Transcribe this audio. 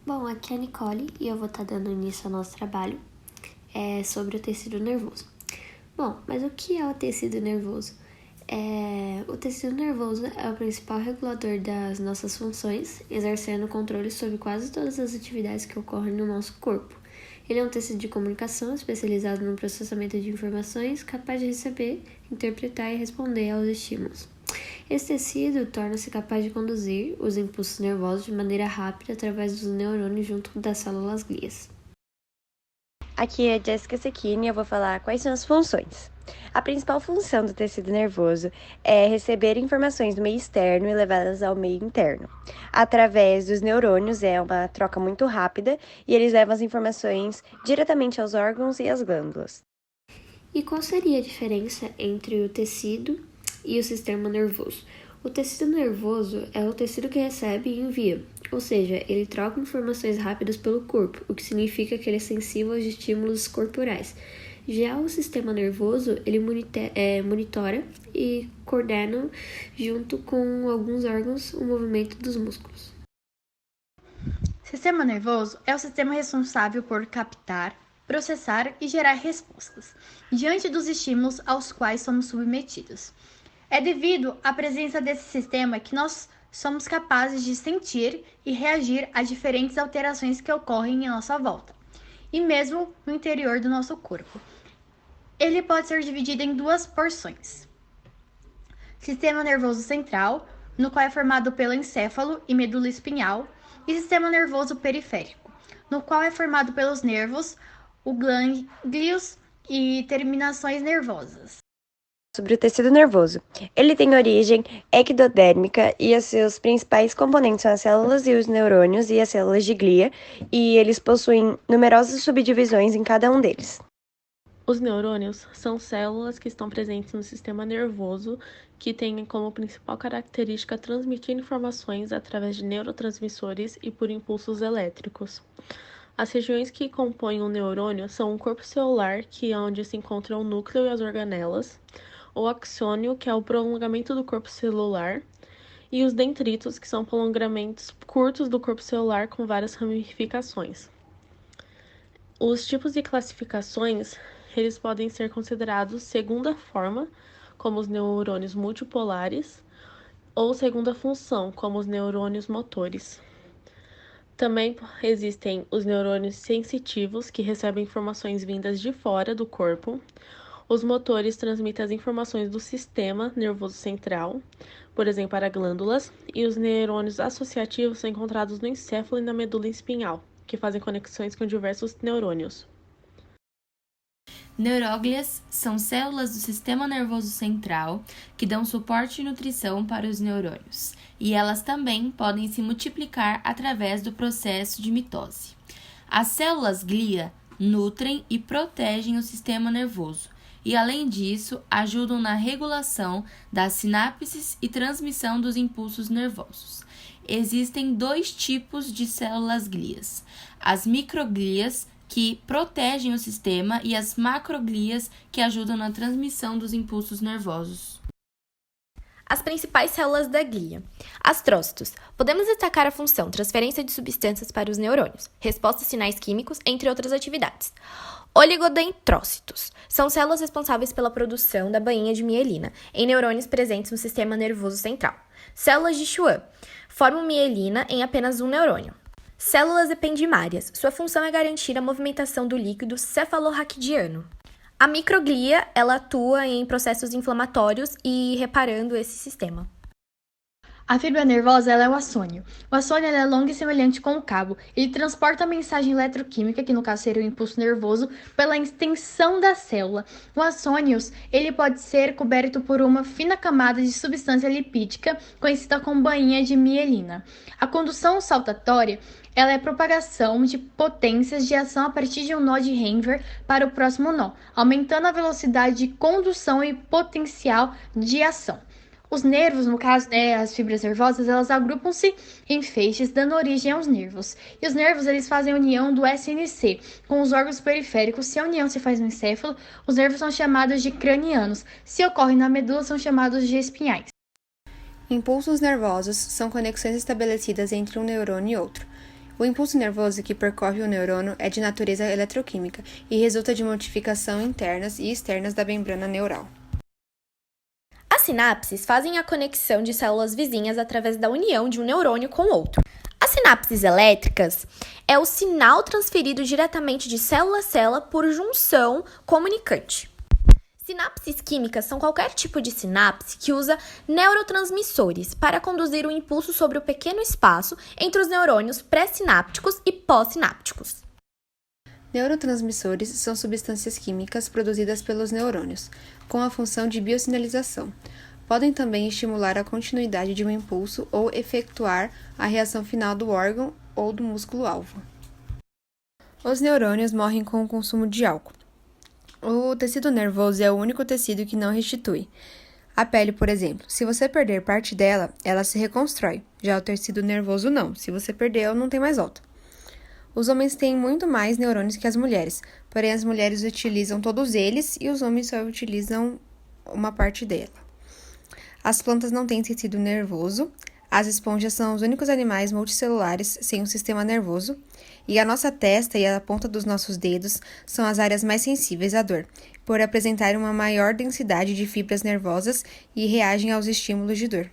Bom, aqui é a Nicole e eu vou estar dando início ao nosso trabalho sobre o tecido nervoso. Bom, mas o que é o tecido nervoso? O tecido nervoso é o principal regulador das nossas funções, exercendo controle sobre quase todas as atividades que ocorrem no nosso corpo. Ele é um tecido de comunicação especializado no processamento de informações, capaz de receber, interpretar e responder aos estímulos. Esse tecido torna-se capaz de conduzir os impulsos nervosos de maneira rápida através dos neurônios junto das células glias. Aqui é Jessica Sekine e eu vou falar quais são as funções. A principal função do tecido nervoso é receber informações do meio externo e levá-las ao meio interno. Através dos neurônios, é uma troca muito rápida e eles levam as informações diretamente aos órgãos e às glândulas. E qual seria a diferença entre o tecido e o sistema nervoso? O tecido nervoso é o tecido que recebe e envia, ou seja, ele troca informações rápidas pelo corpo, o que significa que ele é sensível aos estímulos corporais. Já o sistema nervoso, ele monitora e coordena, junto com alguns órgãos, o movimento dos músculos. Sistema nervoso é o sistema responsável por captar, processar e gerar respostas diante dos estímulos aos quais somos submetidos. É devido à presença desse sistema que nós somos capazes de sentir e reagir a diferentes alterações que ocorrem em nossa volta, e mesmo no interior do nosso corpo. Ele pode ser dividido em duas porções. Sistema nervoso central, no qual é formado pelo encéfalo e medula espinhal, e sistema nervoso periférico, no qual é formado pelos nervos, os gânglios e terminações nervosas. Sobre o tecido nervoso. Ele tem origem ectodérmica e os seus principais componentes são as células e os neurônios e as células de glia, e eles possuem numerosas subdivisões em cada um deles. Os neurônios são células que estão presentes no sistema nervoso, que têm como principal característica transmitir informações através de neurotransmissores e por impulsos elétricos. As regiões que compõem o neurônio são o corpo celular, que é onde se encontram o núcleo e as organelas, o axônio, que é o prolongamento do corpo celular, e os dendritos, que são prolongamentos curtos do corpo celular com várias ramificações. Os tipos de classificações, eles podem ser considerados segunda forma, como os neurônios multipolares, ou segunda função, como os neurônios motores. Também existem os neurônios sensitivos, que recebem informações vindas de fora do corpo. Os motores transmitem as informações do sistema nervoso central, por exemplo, para glândulas, e os neurônios associativos são encontrados no encéfalo e na medula espinhal, que fazem conexões com diversos neurônios. Neuróglias são células do sistema nervoso central que dão suporte e nutrição para os neurônios, e elas também podem se multiplicar através do processo de mitose. As células glia nutrem e protegem o sistema nervoso, e, além disso, ajudam na regulação das sinapses e transmissão dos impulsos nervosos. Existem dois tipos de células glias: as microglias, que protegem o sistema, e as macroglias, que ajudam na transmissão dos impulsos nervosos. As principais células da glia. Astrócitos. Podemos destacar a função transferência de substâncias para os neurônios, resposta a sinais químicos, entre outras atividades. Oligodendrócitos. São células responsáveis pela produção da bainha de mielina em neurônios presentes no sistema nervoso central. Células de Schwann. Formam mielina em apenas um neurônio. Células ependimárias. Sua função é garantir a movimentação do líquido cefalorraquidiano. A microglia, ela atua em processos inflamatórios e reparando esse sistema. A fibra nervosa ela é o axônio. O axônio é longo e semelhante com o cabo. Ele transporta a mensagem eletroquímica, que no caso seria o impulso nervoso, pela extensão da célula. O axônio ele pode ser coberto por uma fina camada de substância lipídica, conhecida como bainha de mielina. A condução saltatória ela é a propagação de potências de ação a partir de um nó de Henver para o próximo nó, aumentando a velocidade de condução e potencial de ação. Os nervos, no caso, as fibras nervosas, elas agrupam-se em feixes, dando origem aos nervos. E os nervos, eles fazem a união do SNC com os órgãos periféricos. Se a união se faz no encéfalo, os nervos são chamados de cranianos. Se ocorre na medula, são chamados de espinhais. Impulsos nervosos são conexões estabelecidas entre um neurônio e outro. O impulso nervoso que percorre o neurônio é de natureza eletroquímica e resulta de modificações internas e externas da membrana neural. As sinapses fazem a conexão de células vizinhas através da união de um neurônio com outro. As sinapses elétricas é o sinal transferido diretamente de célula a célula por junção comunicante. Sinapses químicas são qualquer tipo de sinapse que usa neurotransmissores para conduzir o impulso sobre o pequeno espaço entre os neurônios pré-sinápticos e pós-sinápticos. Neurotransmissores são substâncias químicas produzidas pelos neurônios, com a função de biosinalização. Podem também estimular a continuidade de um impulso ou efetuar a reação final do órgão ou do músculo-alvo. Os neurônios morrem com o consumo de álcool. O tecido nervoso é o único tecido que não restitui. A pele, por exemplo, se você perder parte dela, ela se reconstrói. Já o tecido nervoso não. Se você perdeu, não tem mais volta. Os homens têm muito mais neurônios que as mulheres, porém as mulheres utilizam todos eles e os homens só utilizam uma parte dela. As plantas não têm tecido nervoso. As esponjas são os únicos animais multicelulares sem um sistema nervoso, e a nossa testa e a ponta dos nossos dedos são as áreas mais sensíveis à dor, por apresentarem uma maior densidade de fibras nervosas e reagem aos estímulos de dor.